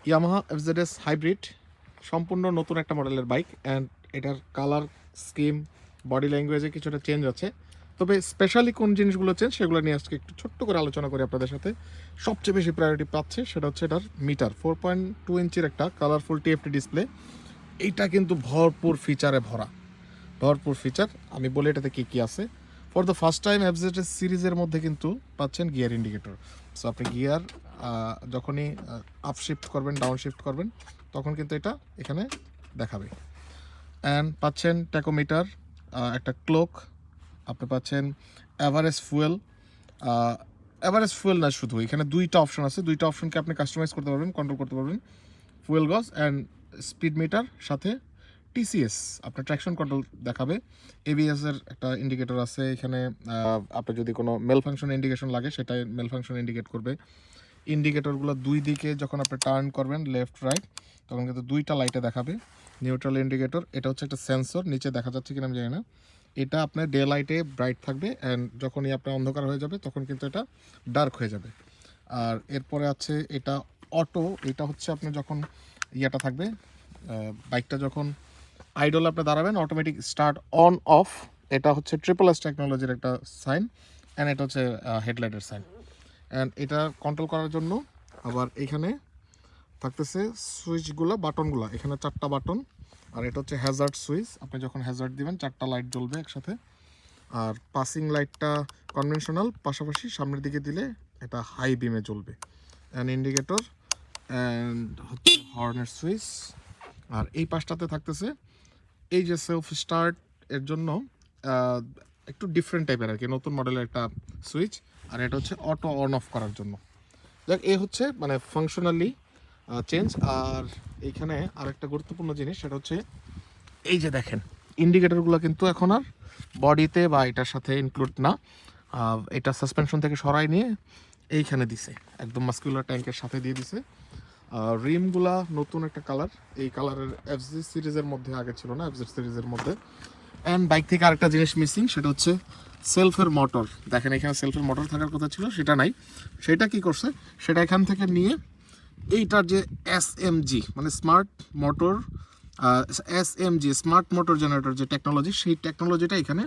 Yamaha FZS hybrid সম্পূর্ণ নতুন একটা মডেলের বাইক, অ্যান্ড এটার কালার স্কিম, বডি ল্যাঙ্গুয়েজে কিছুটা চেঞ্জ আছে। তবে স্পেশালি কোন জিনিসগুলো চেঞ্জ সেগুলো নিয়ে আজকে একটু ছোট্ট করে আলোচনা করি আপনাদের সাথে। সবচেয়ে বেশি প্রায়োরিটি পাচ্ছে সেটা হচ্ছে এটার মিটার, 4.2 ইঞ্চির একটা কালারফুল টিএফটি ডিসপ্লে। এইটা কিন্তু ভরপুর ফিচারে ভরা, ভরপুর ফিচার। আমি বলি এটাতে কী কী আছে। For the first time FZS সিরিজের মধ্যে কিন্তু পাচ্ছেন গিয়ার ইন্ডিকেটর। সো আপনি গিয়ার যখনই আপ শিফট করবেন, ডাউন শিফট করবেন, তখন কিন্তু এটা এখানে দেখাবে। অ্যান্ড পাচ্ছেন ট্যাকোমিটার, একটা ক্লোক, আপনি পাচ্ছেন অ্যাভারেজ ফুয়েল। অ্যাভারেজ ফুয়েল না, শুধু এখানে দুইটা অপশন আছে, দুইটা অপশনকে আপনি কাস্টমাইজ করতে পারবেন, কন্ট্রোল করতে পারবেন। ফুয়েল গজ অ্যান্ড স্পিড মিটার, সাথে টিসিএস আপনার ট্র্যাকশন কন্ট্রোল দেখাবে। এবিএস এর একটা ইন্ডিকেটর আছে এখানে। আপনার যদি কোনো মেল ফাংশন ইন্ডিকেশন লাগে সেটাই মেল ফাংশন ইন্ডিকেট করবে। ইন্ডিকেটরগুলো দুই দিকে যখন আপনি টার্ন করবেন লেফট রাইট, তখন কিন্তু দুইটা লাইটে দেখাবে। নিউট্রাল ইন্ডিকেটর, এটা হচ্ছে একটা সেন্সর, নিচে দেখা যাচ্ছে কিনা আমি জানি না। এটা আপনার ডে লাইটে ব্রাইট থাকবে, অ্যান্ড যখনই আপনার অন্ধকার হয়ে যাবে তখন কিন্তু এটা ডার্ক হয়ে যাবে। আর এরপরে আছে এটা অটো, এটা হচ্ছে আপনি যখন ইয়েটা থাকবে, বাইকটা যখন আইডল আপনি দাঁড়াবেন, অটোমেটিক স্টার্ট অন অফ। এটা হচ্ছে ট্রিপল এস টেকনোলজির একটা সাইন, অ্যান্ড এটা হচ্ছে হেডলাইটের সাইন। অ্যান্ড এটা কন্ট্রোল করার জন্য আবার এখানে থাকতেছে সুইচগুলো, বাটনগুলো, এখানে 4টা বাটন। আর এটা হচ্ছে হ্যাজার্ড সুইচ, আপনি যখন হ্যাজার্ড দিবেন 4টা লাইট জ্বলবে একসাথে। আর পাসিং লাইটটা কনভেনশনাল, পাশাপাশি সামনের দিকে দিলে এটা হাই বিমে জ্বলবে। অ্যান্ড ইন্ডিকেটর, অ্যান্ড হচ্ছে হর্নের সুইচ। আর এই পাশটাতে থাকতেছে এই যে সেলফ স্টার্ট এর জন্য একটু ডিফারেন্ট টাইপের আর কি, নতুন মডেলের একটা সুইচ। আর এটা হচ্ছে অটো অন অফ করার জন্য। যাক, এ হচ্ছে মানে ফাংশনালি চেঞ্জ। আর এইখানে আরেকটা গুরুত্বপূর্ণ জিনিস, সেটা হচ্ছে এই যে দেখেন ইন্ডিকেটরগুলো কিন্তু এখন আর বডিতে বা এটার সাথে ইনক্লুড না। এটা সাসপেনশন থেকে সরাই নিয়ে এইখানে দিছে, একদম মাস্কুলার ট্যাঙ্কের সাথে দিয়ে দিছে। রিমগুলা নতুন একটা কালার, এই কালারের এফজি সিরিজের মধ্যে আগে ছিল না, এফজেড সিরিজের মধ্যে। অ্যান্ড বাইক থেকে আরেকটা জিনিস মিসিং, সেটা হচ্ছে সেলফের মোটর। দেখেন এখানে সেলফের মোটর থাকার কথা ছিল, সেটা নাই। সেটা কি করছে, সেটা এখান থেকে নিয়ে এইটার যে এসএমজি মানে smart motor, SMG smart motor generator যে টেকনোলজি, সেই টেকনোলজিটা এখানে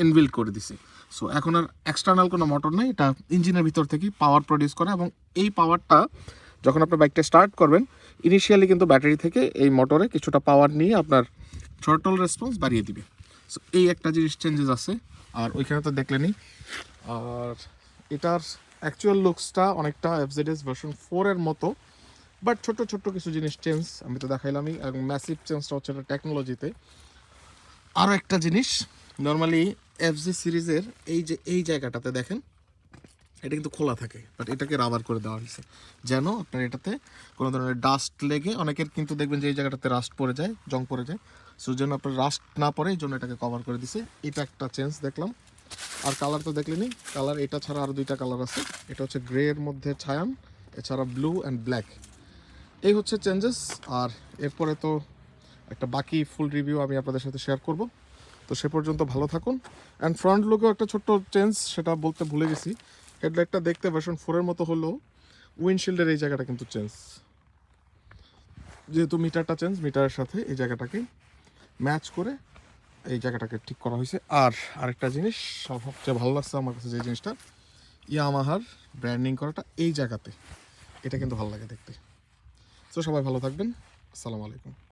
ইনবিল্ড করে দিছে। সো এখন আর এক্সটার্নাল কোনো মোটর নেই, এটা ইঞ্জিনের ভিতর থেকেই পাওয়ার প্রডিউস করে। এবং এই পাওয়ারটা যখন আপনার বাইকটা স্টার্ট করবেন, ইনিশিয়ালি কিন্তু ব্যাটারি থেকে এই মোটরে কিছুটা পাওয়ার নিয়ে আপনার থ্রটল রেসপন্স বাড়িয়ে দিবে। সো এই একটা জিনিস চেঞ্জেস আছে। আর ওইখানে তো দেখলেনই। আর এটার অ্যাকচুয়াল লুকসটা অনেকটা এফজেডএস ভার্সন 4 এর মতো, বাট ছোট ছোট কিছু জিনিস চেঞ্জ আমি তো দেখাইলামই। এবং ম্যাসিভ চেঞ্জটা হচ্ছে এটা টেকনোলজিতে। আরও একটা জিনিস, নর্মালি এফজি সিরিজের এই যে এই জায়গাটাতে দেখেন এটা কিন্তু খোলা থাকে, বাট এটাকে রাবার করে দেওয়া হয়েছে যেন আপনার এটাতে কোনো ধরনের ডাস্ট লেগে, অনেকের কিন্তু দেখবেন যে এই জায়গাটাতে রাস্ট পড়ে যায়, জং পড়ে যায়, সো যেন আপনার রাস্ট না পড়ে এই জন্য এটাকে কভার করে দিছে। এটা একটা চেঞ্জ দেখলাম। আর কালার তো দেখলেনি, কালার এটা ছাড়া আরও দুইটা কালার আছে। এটা হচ্ছে গ্রে এর মধ্যে ছায়ান, এছাড়া ব্লু অ্যান্ড ব্ল্যাক। এই হচ্ছে চেঞ্জেস। আর এরপরে তো একটা বাকি ফুল রিভিউ আমি আপনাদের সাথে শেয়ার করব। তো সে পর্যন্ত ভালো থাকুন। অ্যান্ড ফ্রন্ট লুকেও একটা ছোট্ট চেঞ্জ, সেটা বলতে ভুলে গেছি। হেডলাইটটা দেখতে ভার্সন 4 এর মতো হলেও উইন্ডশিল্ডের এই জায়গাটা কিন্তু চেঞ্জ, যেহেতু মিটারটা চেঞ্জ, মিটারের সাথে এই জায়গাটাকে ম্যাচ করে এই জায়গাটাকে ঠিক করা হয়েছে। আর আরেকটা জিনিস সবচেয়ে ভালো লাগছে আমার কাছে, যে জিনিসটা ইয়ামাহার ব্র্যান্ডিং করাটা এই জায়গাতে, এটা কিন্তু ভালো লাগে দেখতে। তো সবাই ভালো থাকবেন, আসসালামু আলাইকুম।